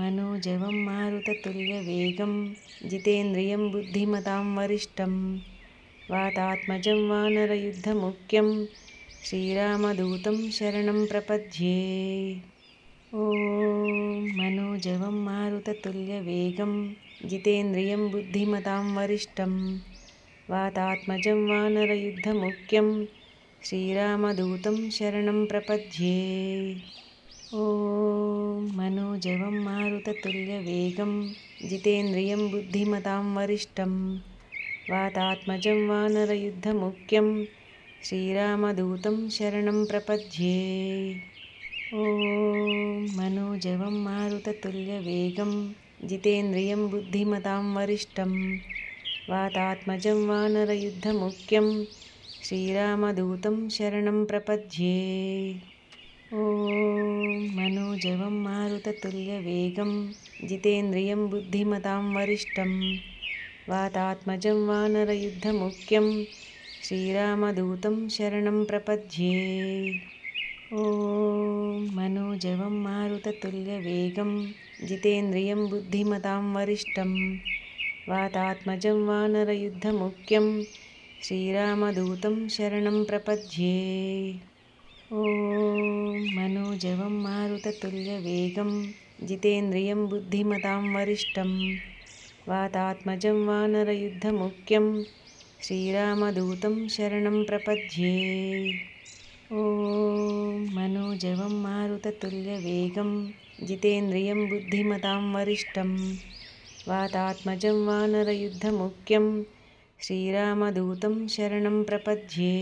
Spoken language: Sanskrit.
मनोजवं मारुततुल्यवेगं जितेन्द्रियं बुद्धिमतां वरिष्ठं वातात्मजं वानरयुद्धमुख्यं श्रीरामदूतं शरणं प्रपद्ये। मनोजवं मारुततुल्यवेगं जितेन्द्रियं बुद्धिमतां वरिष्ठं वातात्मजं वानरयुद्धमुख्यं श्रीरामदूतं शरणं प्रपद्ये। मनोजवं मारुततुल्यवेगं जितेन्द्रियं बुद्धिमतां वरिष्ठं वातात्मजं वानरयुद्धमुख्यं श्रीरामदूतं शरणं प्रपद्ये। मनोजवं मारुततुल्यवेगं जितेन्द्रियं बुद्धिमतां वरिष्ठं वातात्मजं वानरयुद्धमुख्यं श्रीरामदूतं शरणं प्रपद्ये। मनोजवं मारुततुल्यवेगं जितेन्द्रियं बुद्धिमतां वरिष्ठं वातात्मजं वानरयुद्धमुख्यं श्रीरामदूतं शरणं प्रपद्ये। मनोजवं मारुततुल्यवेगं जितेन्द्रियं बुद्धिमतां वरिष्ठं वातात्मजं वानरयुद्धमुख्यं श्रीरामदूतं शरणं प्रपद्ये। मनोजवं मारुततुल्यवेगं जितेन्द्रियं बुद्धिमतां वरिष्ठं वातात्मजं वानरयुद्धमुख्यं श्रीरामदूतं शरणं प्रपद्ये। मनोजवं मारुततुल्यवेगं जितेन्द्रियं बुद्धिमतां वरिष्ठं वातात्मजं वानरयुद्धमुख्यं श्रीरामदूतं शरणं प्रपद्ये।